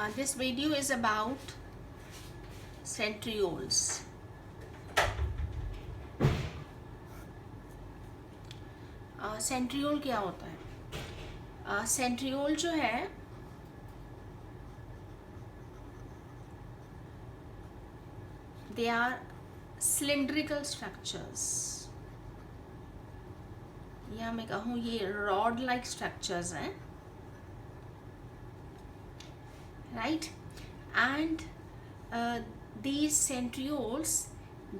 This video is about centrioles. Centriole क्या होता है? सेंट्रियोल जो है दे आर सिलिंड्रिकल स्ट्रक्चर्स, या मैं कहूँ ये रॉड लाइक स्ट्रक्चर्स हैं, right? And these centrioles,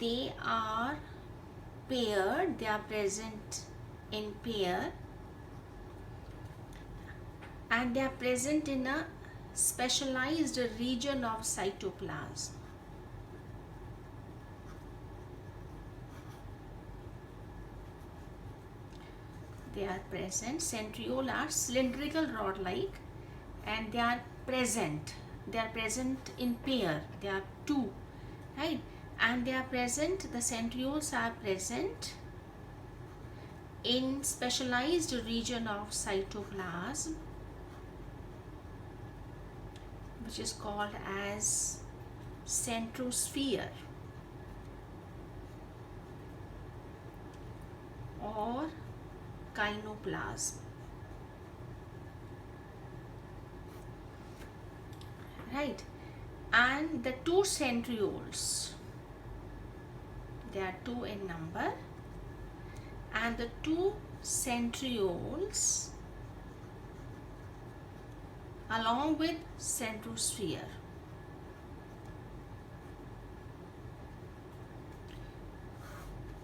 they are paired, they are present in pair, and they are present in a specialized region of cytoplasm. They are present, centriole are cylindrical rod like, and they are present in pair, they are two, right? And they are present, the centrioles are present in specialized region of cytoplasm, which is called as centrosphere or kinoplasm, right? And the two centrioles, there are two in number, and the two centrioles along with centrosphere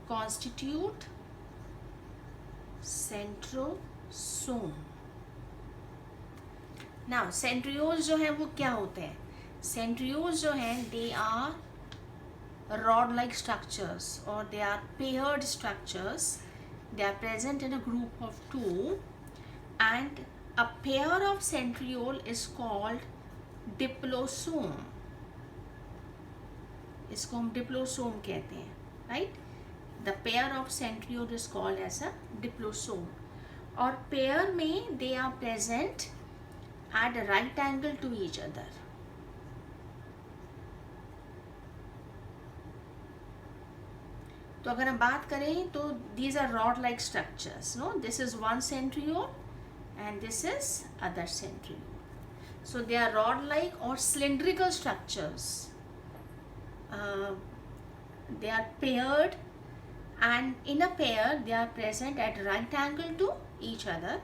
constitute centrosome. Now centrioles जो है वो क्या होते हैं? Centrioles जो हैं they are rod like structures or they are paired structures. They are present in a group of two, and a pair of centriole is called diplosome. इसको हम diplosome कहते हैं, right? The pair of centriole is called as a diplosome. और pair में they are present at a right angle to each other. तो अगर हम बात करें तो these are rod like structures, no? This is one centriole and this is other centriole. So they are rod like or cylindrical structures. They are paired, and in a pair they are present at right angle to each other,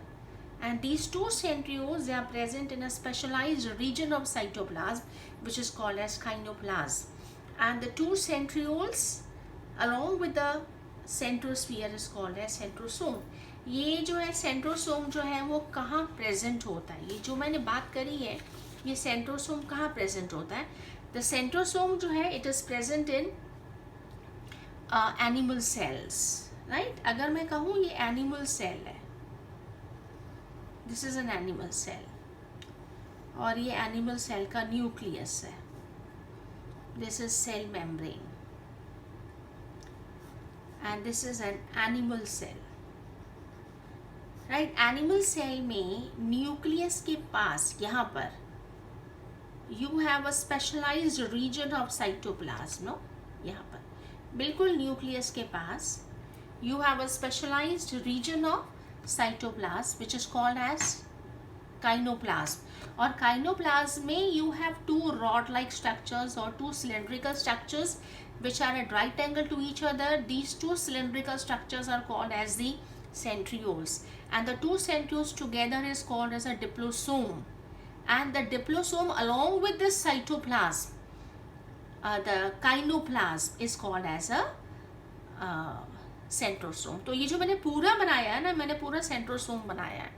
and these two centrioles, they are present in a specialized region of cytoplasm which is called as kinoplasm, and the two centrioles along with the centrosphere is called as centrosome. ये जो है centrosome जो है वो कहाँ present होता है? ये जो मैंने बात करी है ये centrosome कहाँ present होता है? The centrosome जो है it is present in animal cells, right? अगर मैं कहूँ ये animal cell है, this is an animal cell, और ये animal cell का nucleus है, this is cell membrane, and this is an animal cell, right? Animal cell में nucleus के पास यहाँ पर you have a specialized region of cytoplasm, no? यहाँ पर बिल्कुल nucleus के पास you have a specialized region of cytoplasm which is called as kinoplasm. और kinoplasm में you have two rod like structures or two cylindrical structures which are at right angle to each other. These two cylindrical structures are called as the centrioles, and the two centrioles together is called as a diplosome, and the diplosome along with this cytoplasm, the kinoplasm is called as a centrosome. तो ये जो मैंने पूरा बनाया है ना, मैंने पूरा centrosome बनाया है.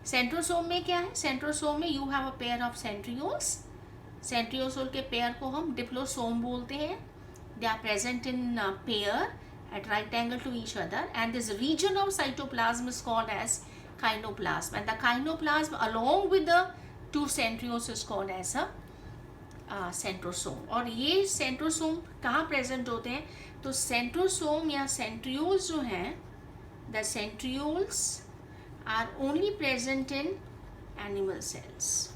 Centrosome में क्या है? Centrosome में you have a pair of centrioles. Centriole के pair को हम diplosome बोलते हैं. They are present in pair at right angle to each other, and this region of cytoplasm is called as kinoplasm, and the kinoplasm along with the two centrioles is called as a centrosome. और ये centrosome कहाँ present होते हैं? तो centrosome या centrioles जो हैं, the centrioles are only present in animal cells.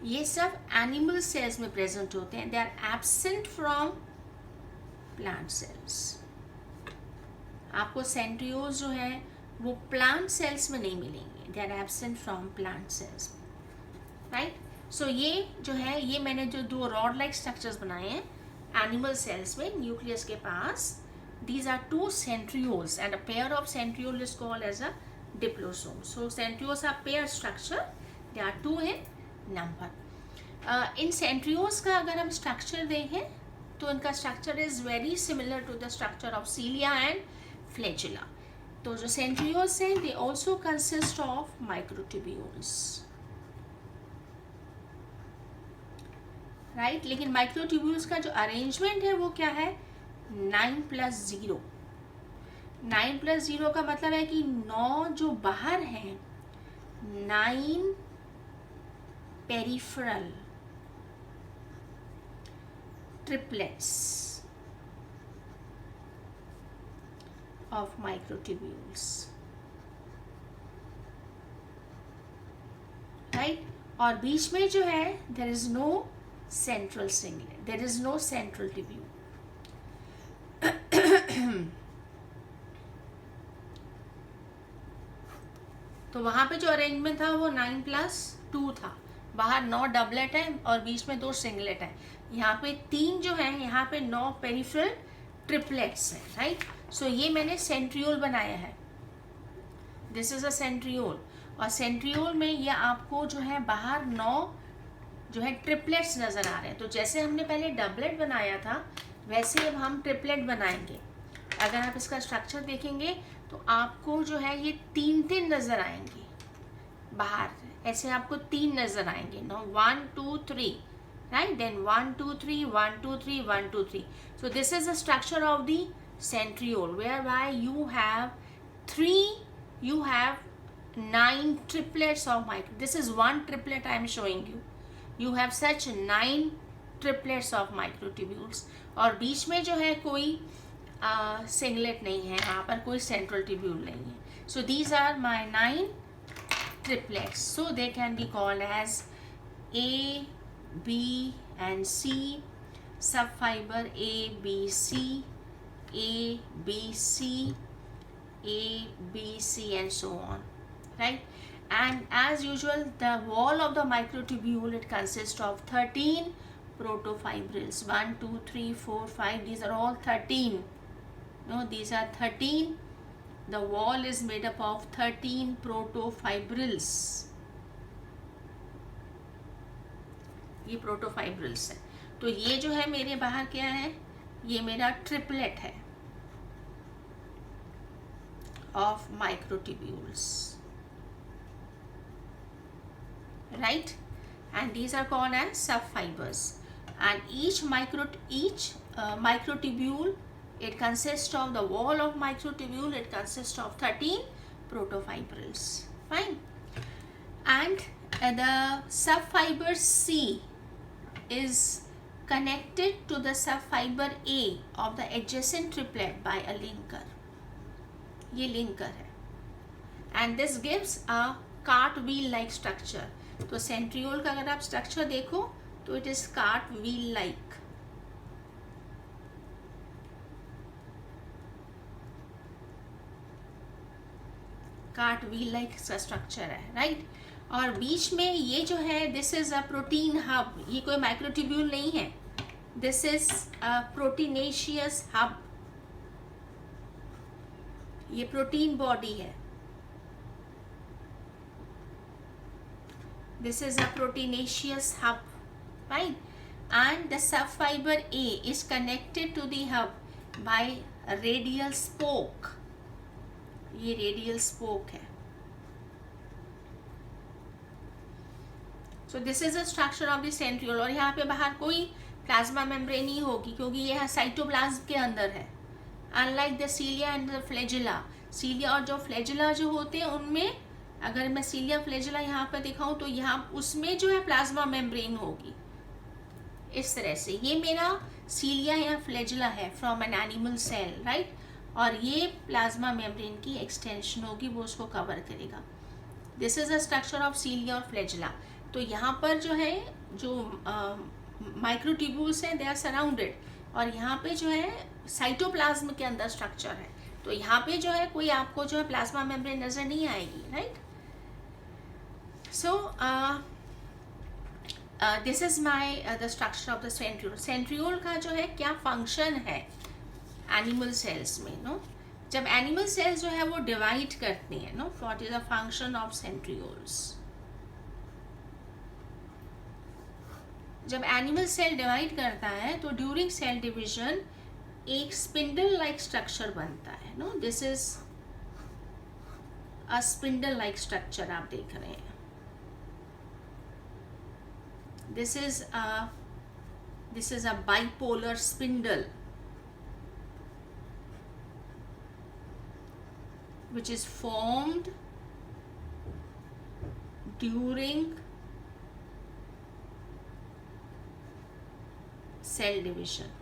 ये सब एनिमल सेल्स में प्रेजेंट होते हैं. They are absent from plant cells. आपको सेंट्रियोल्स जो है वो प्लांट सेल्स में नहीं मिलेंगे. They are absent from plant cells. Right. So ये जो है, ये मैंने जो दो रॉड लाइक स्ट्रक्चर्स बनाए हैं एनिमल सेल्स में न्यूक्लियस के पास, these are two centrioles and a pair of centriole is called as a diplosome. So centrioles are pair structure, they are two in number. In centrioles का अगर हम structure देखें तो इनका structure is very similar to the structure of cilia and flagella. तो जो centrioles हैं they also consist of microtubules, right? लेकिन microtubules का जो arrangement है वो क्या है? 9+0. 9+0 का मतलब है कि 9 जो बाहर हैं, 9 peripheral triplets of microtubules, right. और बीच में जो है there is no central singlet, there is no central tubule. तो वहां पे जो अरेंजमेंट था वो 9+2 था. बाहर 9 डबलेट है और बीच में 2 सिंगलेट है. यहाँ पे 3 जो है, यहाँ पे 9 पेरिफेरल ट्रिपलेट्स है, राइट. सो ये मैंने सेंट्रियोल बनाया है. This is a centriole. और सेंट्रियोल में ये आपको जो है बाहर 9 जो है ट्रिपलेट्स नजर आ रहे हैं. तो जैसे हमने पहले डबलेट बनाया था वैसे अब हम ट्रिपलेट बनाएंगे. अगर आप इसका स्ट्रक्चर देखेंगे तो आपको जो है ये 3 नजर आएंगे बाहर. ऐसे आपको 3 नजर आएंगे. No 1 2 3, right. Then 1 2 3 1 2 3 1 2 3. So this is the structure of the centriole whereby you have 9 triplets of micro. This is one triplet I am showing you. You have such 9 triplets of microtubules. और बीच में जो है कोई singlet नहीं है, वहाँ पर कोई सेंट्रल ट्यूब्यूल नहीं है. So these are my 9 triplets. So they can be called as A, B and C, subfiber A, B, C, A, B, C, A, B, C and so on, right? And as usual, the wall of the microtubule, it consists of 13 protofibrils. 1 2 3 4 5, these are all 13. No, these are 13. The wall is made up of 13 protofibrils. ये protofibrils है. तो ये जो है मेरे बाहर क्या है, ये मेरा ट्रिपलेट है of microtubules, right? And these are called as subfibers. And each microtubule, it consists of the wall of microtubule, it consists of 13 protofibrils. Fine. And the subfiber C is connected to the subfiber A of the adjacent triplet by a linker. ये linker है. And this gives a cartwheel like structure. तो centriole का अगर आप structure देखो तो it is cartwheel like. Cartwheel like का structure है, राइट. और बीच में ये जो है this is a protein hub. ये कोई माइक्रोट्यूब्यूल नहीं है. This is a proteinaceous hub. ये प्रोटीन बॉडी है. This is a proteinaceous hub, right? And the subfiber A is connected to the hub by a radial spoke. ये radial spoke है. So this is the structure of the centriole. और यहाँ पे बाहर कोई plasma membrane नहीं होगी क्योंकि यह साइटोप्लाज्म के अंदर है. Unlike the cilia and the flagella. cilia और जो flagella जो होते हैं उनमें अगर मैं सीलिया फ्लैजेला यहाँ पर दिखाऊं तो यहाँ उसमें जो है प्लाज्मा मेम्ब्रेन होगी. इस तरह से ये मेरा सीलिया या फ्लैजेला है from an animal cell, right. और ये प्लाज्मा मेम्ब्रेन की एक्सटेंशन होगी, वो उसको कवर करेगा. This is a structure of सीलिया और फ्लैजेला. तो यहाँ पर जो है जो माइक्रोट्यूब्यूल्स हैं दे आर सराउंडेड, और यहाँ पे जो है साइटोप्लाज्म के अंदर स्ट्रक्चर है, तो यहाँ पे जो है कोई आपको जो है प्लाज्मा मेम्ब्रेन नजर नहीं आएगी, right. So this is my the structure of the centriole. Centriole का जो है क्या फंक्शन है एनिमल सेल्स में, नो, जब एनिमल सेल्स जो है वो डिवाइड करती हैं, no, what is the function of centrioles. जब एनिमल सेल डिवाइड करता है तो ड्यूरिंग सेल डिवीजन एक स्पिंडल लाइक स्ट्रक्चर बनता है, no, this is a spindle like structure आप देख रहे हैं। This is a bipolar spindle which is formed during cell division।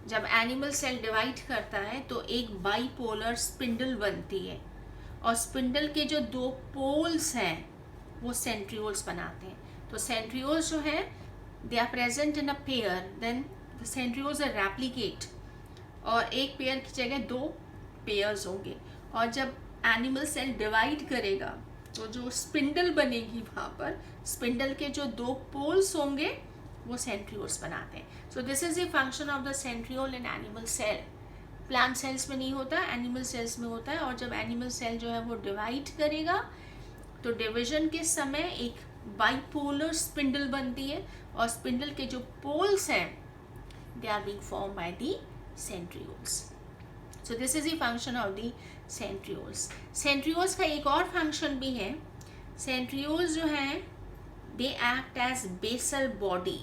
जब एनिमल सेल डिवाइड करता है तो एक बाइपोलर स्पिंडल बनती है, और स्पिंडल के जो दो पोल्स हैं वो सेंट्रियोल्स बनाते हैं। तो सेंट्रियोल्स जो है they are present in a pair, then the centrioles are replicate, और एक पेयर की जगह दो पेयर्स होंगे, और जब एनिमल सेल डिवाइड करेगा तो जो स्पिंडल बनेगी वहाँ पर स्पिंडल के जो दो पोल्स होंगे वो सेंट्रियोल्स बनाते हैं। So this is the function of the centriole in animal cell. Plant cells में नहीं होता, एनिमल सेल्स में होता है, और जब एनिमल सेल जो है वो डिवाइड करेगा तो डिवीजन के समय एक बाइपोलर स्पिंडल बनती है, और स्पिंडल के जो पोल्स हैं they are being form by the centrioles। So this is the function of the centrioles। centrioles का एक और function भी है। centrioles जो हैं they act as basal body।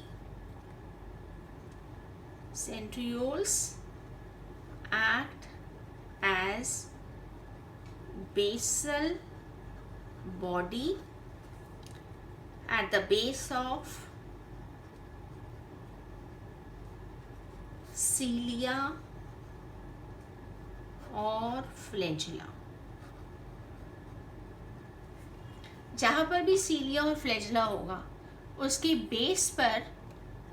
centrioles act as basal body at the base of सीलिया और flagella. जहां पर भी सीलिया और फ्लैजिला होगा उसके बेस पर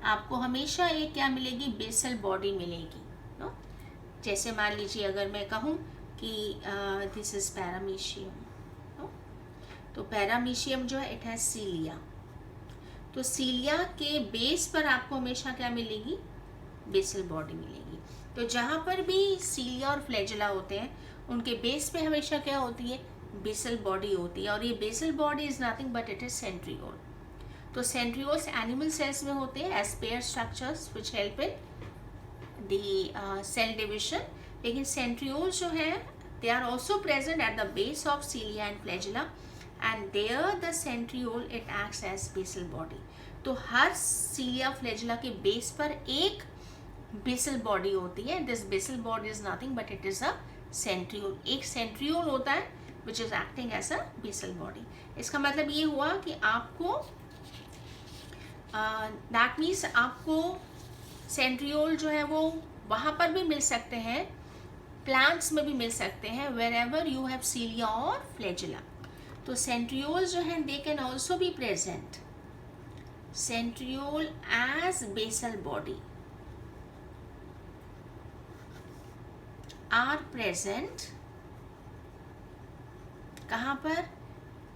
आपको हमेशा एक क्या मिलेगी, बेसल बॉडी मिलेगी, नो। जैसे मान लीजिए अगर मैं कहूँ कि दिस इज पैरामीशियम, नो, तो पैरामीशियम जो है इट हैज सीलिया, तो सीलिया के बेस पर आपको हमेशा क्या मिलेगी, बेसल बॉडी मिलेगी। तो जहाँ पर भी सीलिया और फ्लैजिला होते हैं उनके बेस पे हमेशा क्या होती है, बेसल बॉडी होती है, और ये basal body is nothing but it is centriole. तो सेंट्रियोल्स एनिमल सेल्स में होते हैं as pair structures which help in the cell division, लेकिन सेंट्रियोल्स जो है they are also present at the base of cilia and flagella, and there the centriole it acts as basal body. तो हर सीलिया flagella के base पर एक basal body होती है। This basal body is nothing but it is a centriole. एक centriole होता है which is acting as a basal body. इसका मतलब ये हुआ कि आपको दैट मीन्स आपको सेंट्रियोल जो है वो वहाँ पर भी मिल सकते हैं, प्लांट्स में भी मिल सकते हैं, wherever you have cilia और फ्लैजिला। तो सेंट्रियोल जो है they can also be present, centriole as basal body are present कहाँ पर,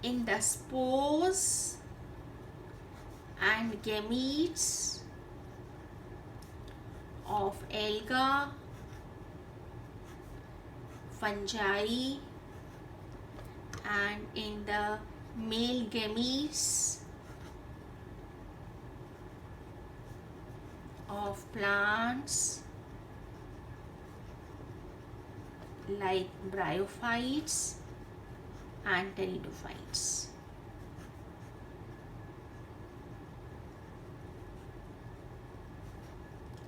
in the spores and gametes of alga, fungi, and in the male gametes of plants like bryophytes and pteridophytes।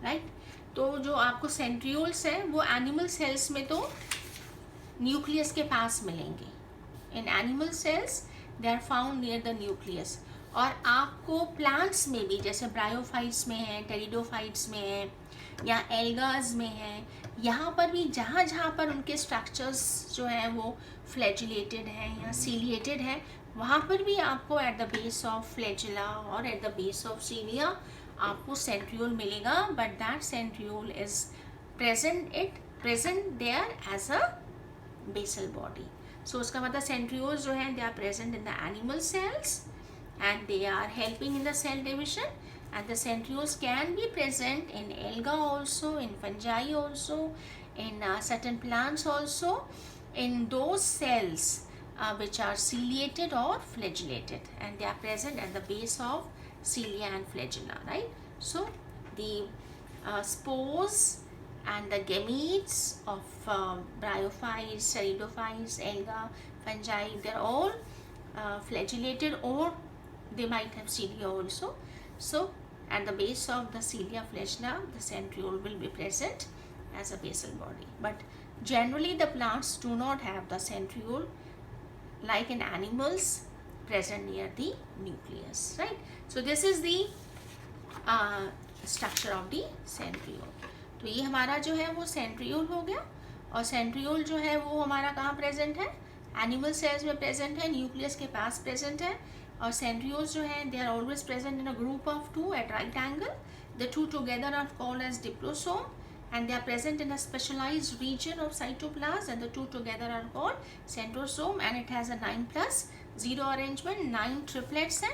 Right. तो जो आपको centrioles हैं वो animal cells में तो nucleus के पास मिलेंगे, in animal cells they are found near the nucleus, और आपको प्लांट्स में भी जैसे ब्रायोफाइट्स में है, टेरिडोफाइट्स में है, या एल्गाज में है, यहाँ पर भी जहाँ जहाँ पर उनके स्ट्रक्चर्स जो हैं वो फ्लैजिलेटेड हैं या सीलिएटेड हैं वहाँ पर भी आपको at the base of flagella और at the base of cilia आपको सेंट्रियोल मिलेगा, but that centriole is present there as a basal body. So उसका मतलब सेंट्रियोल्स जो हैं they are present in the animal cells and they are helping in the cell division, and the centrioles can be present in alga also, in fungi also, in certain plants also, in those cells which are ciliated or flagellated, and they are present at the base of cilia and flagella, right? So the spores and the gametes of bryophytes, pteridophytes, alga, fungi, they're all flagellated, or they might have cilia also. So at the base of the cilia flagella the centriole will be present as a basal body, but generally the plants do not have the centriole like in animals present near the nucleus, right? So this is the structure of the centriole. तो ये हमारा जो है वो centriole हो गया, और centriole जो है वो हमारा कहाँ प्रेजेंट है, एनिमल सेल्स में प्रेजेंट है, न्यूक्लियस के पास प्रेजेंट है. और सेंट्रियोल्स जो हैं they are always present in a group of two at right angle. The two together are called as diplosome, and they are present in a specialized region of cytoplasm, and the two together are called centrosome, and it has a 9+0 arrangement, 9 triplets हैं,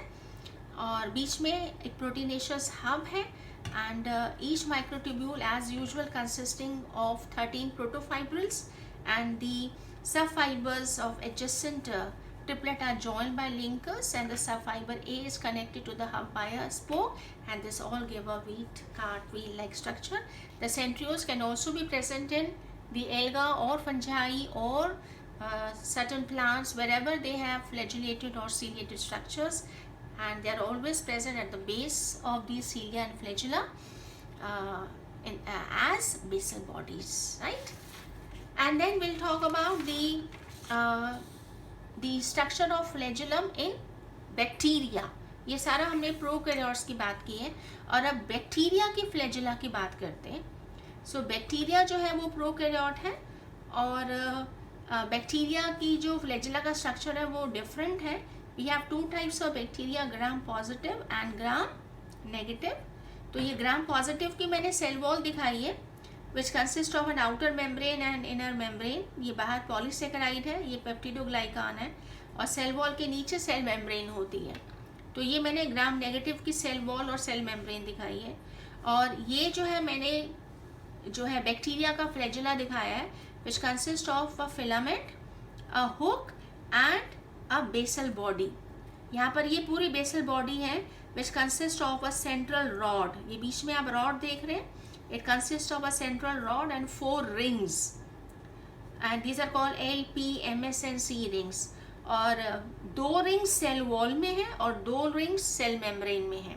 और बीच में एक proteinaceous hub है, and each microtubule as usual consisting of 13 protofibrils, and the subfibers of adjacent triplet are joined by linkers, and the subfiber A is connected to the hub by a spoke, and this all give a cartwheel like structure. The centrioles can also be present in the alga or fungi or certain plants wherever they have flagellated or ciliated structures, and they are always present at the base of the cilia and flagella as basal bodies, right? And then we'll talk about the structure of flagellum in bacteria. ये सारा हमने prokaryotes की बात की है, और अब bacteria की फ्लैजिला की बात करते हैं. सो बैक्टीरिया जो है वो प्रोकैरियोट है, और बैक्टीरिया की जो फ्लैजिला का स्ट्रक्चर है वो डिफरेंट है. We have two types of bacteria, gram positive and gram negative. तो ये ग्राम पॉजिटिव की मैंने सेल वॉल दिखाई है, which consists of an outer membrane and inner membrane. ये बाहर पॉलीसेकेराइड है, ये पेप्टिडोग्लाइकान है, और सेल वॉल के नीचे सेल मेम्ब्रेन होती है. तो ये मैंने ग्राम नेगेटिव की सेल वॉल और सेल मेम्ब्रेन दिखाई है. और ये जो है मैंने जो है बैक्टीरिया का फ्लैजिला दिखाया है, which consists of a filament, a hook and a basal body. यहाँ पर ये पूरी बेसल बॉडी है, which consists of a central rod. ये बीच में आप रॉड देख रहे हैं. It consists of a central rod and 4 rings, and these are called L, P, MS and C rings. और 2 रिंग्स सेल वॉल में है और 2 रिंग्स सेल मेम्ब्रेन में है.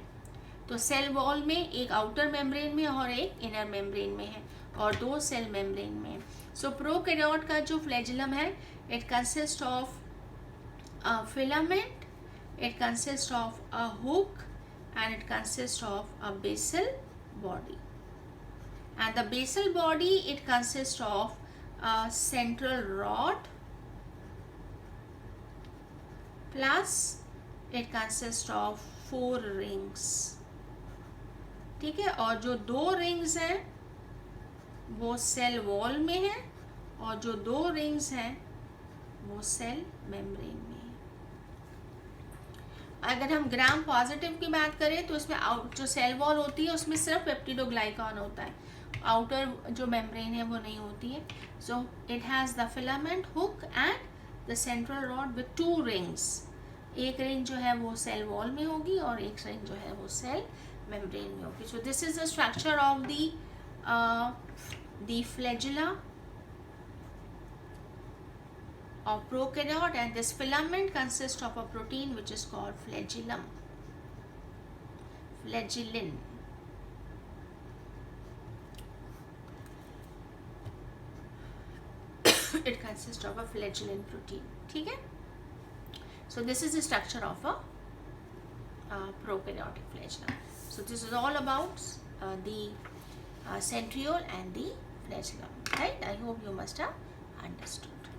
तो सेल वॉल में एक आउटर मेम्ब्रेन में और एक इनर मेम्ब्रेन में है, और 2 सेल मेम्ब्रेन में है. सो प्रोकैरियोट का जो फ्लैजिलम है, it consist of a filament, it consist of a hook, and it consist of a basal body. And the basal body, it consists of a central rod plus it consists of 4 rings. ठीक है, और जो 2 rings हैं वो cell wall में है, और जो 2 रिंग्स हैं वो सेल मेम्ब्रेन में है. अगर हम ग्राम पॉजिटिव की बात करें तो इसमें जो सेल वॉल होती है उसमें सिर्फ पेप्टिडोग्लाइकान होता है, आउटर जो मेम्ब्रेन है वो नहीं होती है. So it has the filament, hook and the central rod with 2 rings. एक रिंग जो है वो सेल वॉल में होगी और एक रिंग जो है वो सेल मेम्ब्रेन में होगी. सो this is the structure of the flagella of prokaryote, and this filament consists of a protein which is called flagellum, flagellin. It consists of a flagellin protein. ठीक है. So this is the structure of a prokaryotic flagella. So this is all about the centriole and the flagellum, right? I hope you must have understood.